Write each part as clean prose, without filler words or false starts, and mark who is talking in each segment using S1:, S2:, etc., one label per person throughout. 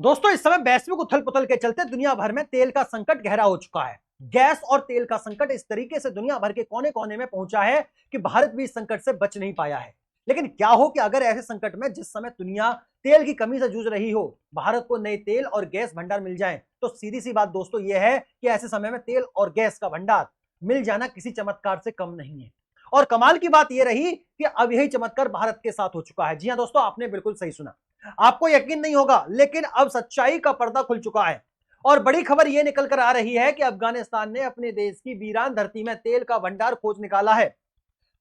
S1: दोस्तों, इस समय वैश्विक उथल पुथल के चलते दुनिया भर में तेल का संकट गहरा हो चुका है। गैस और तेल का संकट इस तरीके से दुनिया भर के कोने कोने में पहुंचा है कि भारत भी इस संकट से बच नहीं पाया है। लेकिन क्या हो कि अगर ऐसे संकट में जिस समय दुनिया तेल की कमी से जूझ रही हो, भारत को नए तेल और गैस भंडार मिल जाए, तो सीधी सी बात दोस्तों यह है कि ऐसे समय में तेल और गैस का भंडार मिल जाना किसी चमत्कार से कम नहीं है। और कमाल की बात यह रही कि अब यही चमत्कार भारत के साथ हो चुका है। जी हां दोस्तों, आपने बिल्कुल सही सुना। आपको यकीन नहीं होगा, लेकिन अब सच्चाई का पर्दा खुल चुका है और बड़ी खबर यह निकल कर आ रही है कि अफगानिस्तान ने अपने देश की वीरान धरती में तेल का भंडार खोज निकाला है।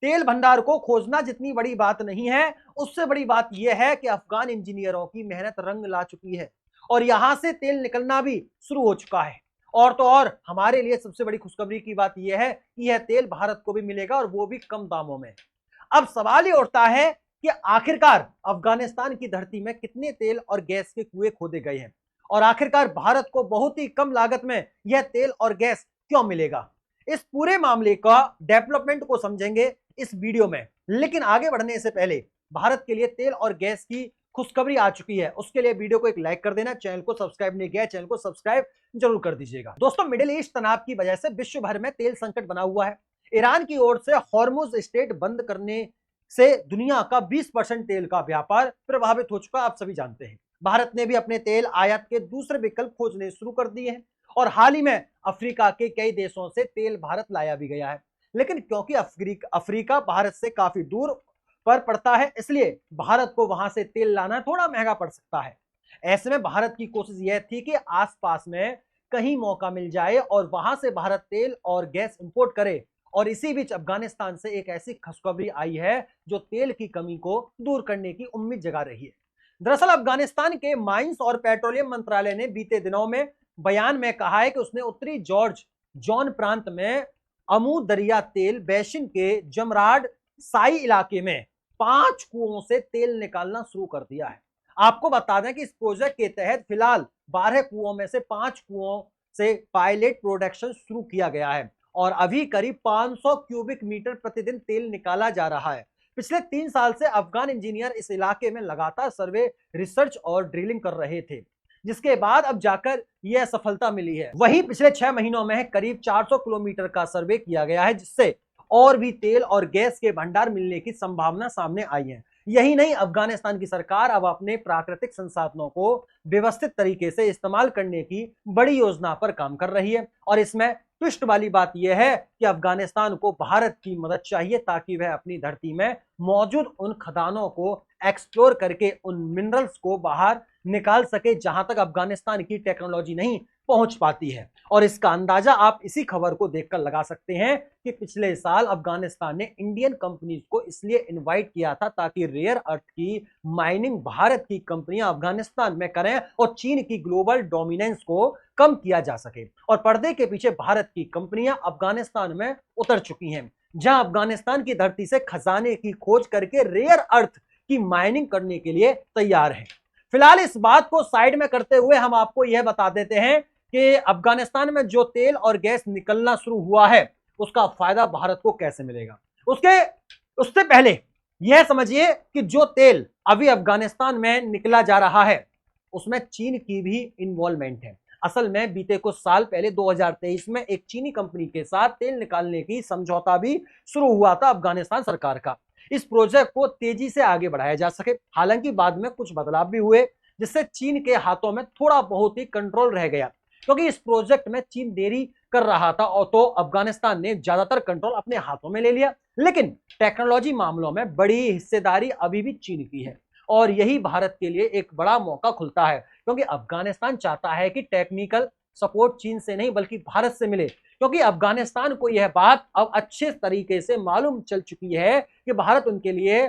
S1: तेल भंडार को खोजना जितनी बड़ी बात नहीं है, उससे बड़ी बात यह है कि अफगान इंजीनियरों की मेहनत रंग ला चुकी है और यहां से तेल निकलना भी शुरू हो चुका है। और तो और हमारे लिए सबसे बड़ी खुशखबरी की बात यह है कि यह तेल भारत को भी मिलेगा और वो भी कम दामों में। अब सवाल ये उठता है कि आखिरकार अफगानिस्तान की धरती में कितने तेल और गैस के कुएं खोदे गए हैं और आखिरकार भारत को बहुत ही कम लागत में यह तेल और गैस क्यों मिलेगा। इस पूरे मामले का डेवलपमेंट को समझेंगे इस वीडियो में। लेकिन आगे बढ़ने से पहले भारत के लिए तेल और गैस की खुशखबरी आ चुकी है, उसके लिए वीडियो को एक लाइक कर देना, चैनल को सब्सक्राइब नहीं किया चैनल को सब्सक्राइब जरूर कर दीजिएगा। दोस्तों, मिडिल ईस्ट तनाव की वजह से विश्व भर में तेल संकट बना हुआ है। ईरान की ओर से हॉर्मुज स्ट्रेट बंद करने से दुनिया का 20% तेल का व्यापार प्रभावित हो चुका, आप सभी जानते हैं। भारत ने भी अपने तेल आयात के दूसरे विकल्प खोजने शुरू कर दिए हैं और हाल ही में अफ्रीका के कई देशों से तेल भारत लाया भी गया है। लेकिन क्योंकि अफ्रीका भारत से काफी दूर पर पड़ता है, इसलिए भारत को वहां से तेल लाना थोड़ा महंगा पड़ सकता है। ऐसे में भारत की कोशिश यह थी कि आसपास में कहीं मौका मिल जाए और वहां से भारत तेल और गैस इंपोर्ट करे। और इसी बीच अफगानिस्तान से एक ऐसी खुशखबरी आई है जो तेल की कमी को दूर करने की उम्मीद जगा रही है। दरअसल अफगानिस्तान के माइंस और पेट्रोलियम मंत्रालय ने बीते दिनों में बयान में कहा है कि उसने उत्तरी जॉर्ज जॉन प्रांत में अमू दरिया तेल बेसिन के जमराड साई इलाके में 5 कुओं से तेल निकालना शुरू कर दिया है। आपको बता दें कि इस प्रोजेक्ट के तहत फिलहाल 12 कुओं में से 5 कुओं से पायलट प्रोडक्शन शुरू किया गया है और अभी करीब 500 क्यूबिक मीटर प्रतिदिन तेल निकाला जा रहा है। पिछले 3 साल से अफगान इंजीनियर इस इलाके में लगातार सर्वे, रिसर्च और ड्रिलिंग कर रहे थे, जिसके बाद अब जाकर यह सफलता मिली है। वहीं पिछले 6 महीनों में करीब 400 किलोमीटर का सर्वे किया गया है, जिससे और भी तेल और गैस के भंडार मिलने की संभावना सामने आई है। यही नहीं, अफगानिस्तान की सरकार अब अपने प्राकृतिक संसाधनों को व्यवस्थित तरीके से इस्तेमाल करने की बड़ी योजना पर काम कर रही है। और इसमें ट्विस्ट वाली बात यह है कि अफगानिस्तान को भारत की मदद चाहिए ताकि वह अपनी धरती में मौजूद उन खदानों को एक्सप्लोर करके उन मिनरल्स को बाहर निकाल सके जहां तक अफगानिस्तान की टेक्नोलॉजी नहीं पहुंच पाती है। और इसका अंदाजा आप इसी खबर को देखकर लगा सकते हैं कि पिछले साल अफगानिस्तान ने इंडियन कंपनीज को इसलिए इनवाइट किया था ताकि रेयर अर्थ की माइनिंग भारत की कंपनियां अफगानिस्तान में करें और चीन की ग्लोबल डोमिनेंस को कम किया जा सके। और पर्दे के पीछे भारत की कंपनियां अफगानिस्तान में उतर चुकी हैं, जहां अफगानिस्तान की धरती से खजाने की खोज करके रेयर अर्थ की माइनिंग करने के लिए तैयार है। फिलहाल इस बात को साइड में करते हुए हम आपको यह बता देते हैं कि अफगानिस्तान में जो तेल और गैस निकलना शुरू हुआ है उसका फायदा भारत को कैसे मिलेगा। उससे पहले यह समझिए कि जो तेल अभी अफगानिस्तान में निकला जा रहा है उसमें चीन की भी इन्वॉल्वमेंट है। असल में बीते कुछ साल पहले 2023 में एक चीनी कंपनी के साथ तेल निकालने की समझौता भी शुरू हुआ था अफगानिस्तान सरकार का। इस प्रोजेक्ट को तेजी से आगे बढ़ाया जा सके। हालांकि बाद में कुछ बदलाव भी हुए, जिससे चीन के हाथों में थोड़ा बहुत ही कंट्रोल रह गया, क्योंकि इस प्रोजेक्ट में चीन देरी कर रहा था और तो अफगानिस्तान ने ज्यादातर कंट्रोल अपने हाथों में ले लिया। लेकिन टेक्नोलॉजी मामलों में बड़ी हिस्सेदारी अभी भी चीन की है और यही भारत के लिए एक बड़ा मौका खुलता है, क्योंकि अफगानिस्तान चाहता है कि टेक्निकल सपोर्ट चीन से नहीं बल्कि भारत से मिले, क्योंकि अफगानिस्तान को यह बात अब अच्छे तरीके से मालूम चल चुकी है कि भारत उनके लिए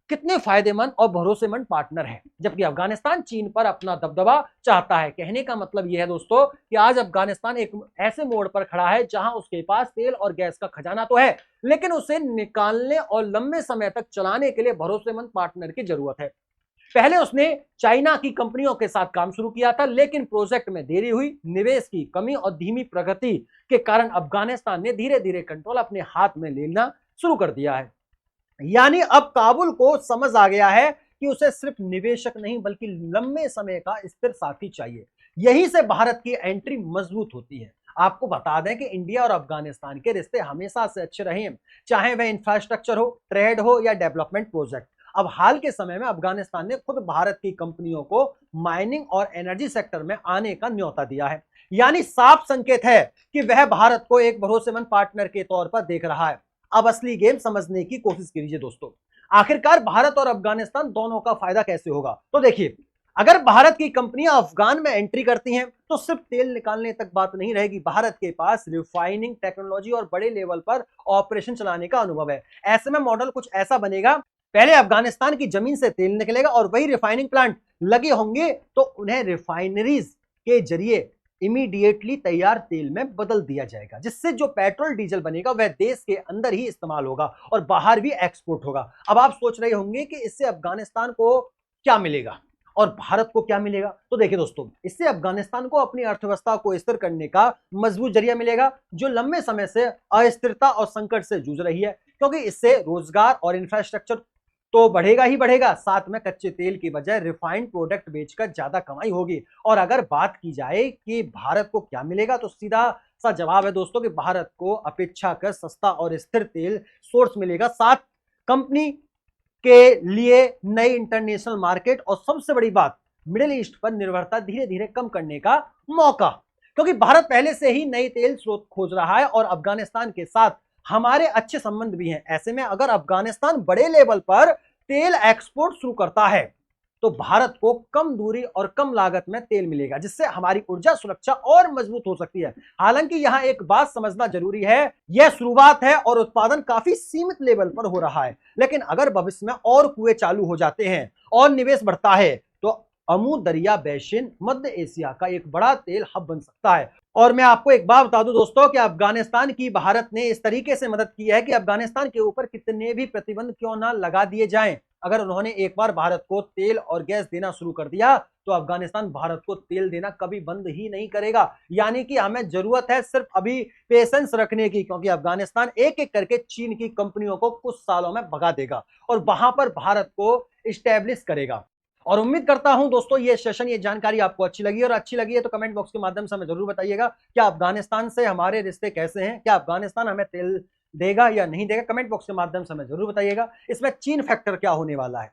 S1: कितने फायदेमंद और भरोसेमंद पार्टनर है, जबकि अफगानिस्तान चीन पर अपना दबदबा चाहता है। कहने का मतलब यह है दोस्तों कि आज अफगानिस्तान एक ऐसे मोड़ पर खड़ा है जहां उसके पास तेल और गैस का खजाना तो है, लेकिन उसे निकालने और लंबे समय तक चलाने के लिए भरोसेमंद पार्टनर की जरूरत है। पहले उसने चाइना की कंपनियों के साथ काम शुरू किया था, लेकिन प्रोजेक्ट में देरी हुई, निवेश की कमी और धीमी प्रगति के कारण अफगानिस्तान ने धीरे धीरे कंट्रोल अपने हाथ में लेना शुरू कर दिया है। यानी अब काबुल को समझ आ गया है कि उसे सिर्फ निवेशक नहीं बल्कि लंबे समय का स्थिर साथी चाहिए। यहीं से भारत की एंट्री मजबूत होती है। आपको बता दें कि इंडिया और अफगानिस्तान के रिश्ते हमेशा से अच्छे रहे हैं, चाहे वह इंफ्रास्ट्रक्चर हो, ट्रेड हो या डेवलपमेंट प्रोजेक्ट। अब हाल के समय में अफगानिस्तान ने खुद भारत की कंपनियों को माइनिंग और एनर्जी सेक्टर में आने का न्योता दिया है। यानी साफ संकेत है कि वह भारत को एक भरोसेमंद पार्टनर के तौर पर देख रहा है। अब असली गेम समझने की कोशिश कीजिए दोस्तों। आखिरकार भारत और अफगानिस्तान दोनों का फायदा कैसे होगा? तो देखिए, अगर भारत की कंपनियां अफगान में एंट्री करती हैं तो सिर्फ तेल निकालने तक बात नहीं रहेगी। भारत के पास रिफाइनिंग टेक्नोलॉजी और बड़े लेवल पर ऑपरेशन चलाने का अनुभव है। ऐसे में मॉडल कुछ ऐसा बनेगा, पहले अफगानिस्तान की जमीन से तेल निकलेगा और वही रिफाइनिंग प्लांट लगे होंगे तो उन्हें रिफाइनरीज के जरिए इमीडिएटली तैयार तेल में बदल दिया जाएगा, जिससे जो पेट्रोल डीजल बनेगा वह देश के अंदर ही इस्तेमाल होगा और बाहर भी एक्सपोर्ट होगा। अब आप सोच रहे होंगे कि इससे अफगानिस्तान को क्या मिलेगा और भारत को क्या मिलेगा? तो देखिए दोस्तों, इससे अफगानिस्तान को अपनी अर्थव्यवस्था को स्थिर करने का मजबूत जरिया मिलेगा, जो लंबे समय से अस्थिरता और संकट से जूझ रही है। क्योंकि इससे रोजगार और इंफ्रास्ट्रक्चर तो बढ़ेगा ही बढ़ेगा, साथ में कच्चे तेल की बजाय रिफाइंड प्रोडक्ट बेचकर ज्यादा कमाई होगी। और अगर बात की जाए कि भारत को क्या मिलेगा, तो सीधा सा जवाब है दोस्तों कि भारत को अपेक्षाकृत सस्ता और स्थिर तेल सोर्स मिलेगा, साथ कंपनी के लिए नई इंटरनेशनल मार्केट और सबसे बड़ी बात, मिडिल ईस्ट पर निर्भरता धीरे धीरे कम करने का मौका। क्योंकि भारत पहले से ही नई तेल स्रोत खोज रहा है और अफगानिस्तान के साथ हमारे अच्छे संबंध भी हैं। ऐसे में अगर अफगानिस्तान बड़े लेवल पर तेल एक्सपोर्ट शुरू करता है तो भारत को कम दूरी और कम लागत में तेल मिलेगा, जिससे हमारी ऊर्जा सुरक्षा और मजबूत हो सकती है। हालांकि यहां एक बात समझना जरूरी है, यह शुरुआत है और उत्पादन काफी सीमित लेवल पर हो रहा है। लेकिन अगर भविष्य में और कुएं चालू हो जाते हैं और निवेश बढ़ता है तो अमू दरिया बेसिन मध्य एशिया का एक बड़ा तेल हब बन सकता है। और मैं आपको एक बात बता दूं दोस्तों कि अफगानिस्तान की भारत ने इस तरीके से मदद की है कि अफगानिस्तान के ऊपर कितने भी प्रतिबंध क्यों ना लगा दिए जाएं, अगर उन्होंने एक बार भारत को तेल और गैस देना शुरू कर दिया तो अफगानिस्तान भारत को तेल देना कभी बंद ही नहीं करेगा। यानी कि हमें जरूरत है सिर्फ अभी पेशेंस रखने की, क्योंकि अफगानिस्तान एक एक करके चीन की कंपनियों को कुछ सालों में भगा देगा और वहां पर भारत को स्टैब्लिश करेगा। और उम्मीद करता हूं दोस्तों ये सेशन, ये जानकारी आपको अच्छी लगी, और अच्छी लगी है तो कमेंट बॉक्स के माध्यम से हमें जरूर बताइएगा क्या अफगानिस्तान से हमारे रिश्ते कैसे हैं, क्या अफगानिस्तान हमें तेल देगा या नहीं देगा। कमेंट बॉक्स के माध्यम से हमें जरूर बताइएगा इसमें चीन फैक्टर क्या होने वाला है।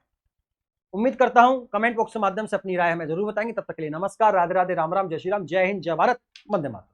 S1: उम्मीद करता हूं कमेंट बॉक्स के माध्यम से अपनी राय हमें जरूर बताएंगे। तब तक के लिए नमस्कार, राधे राधे, राम राम, जय श्री राम, जय हिंद, जय भारत, वंदे मातरम।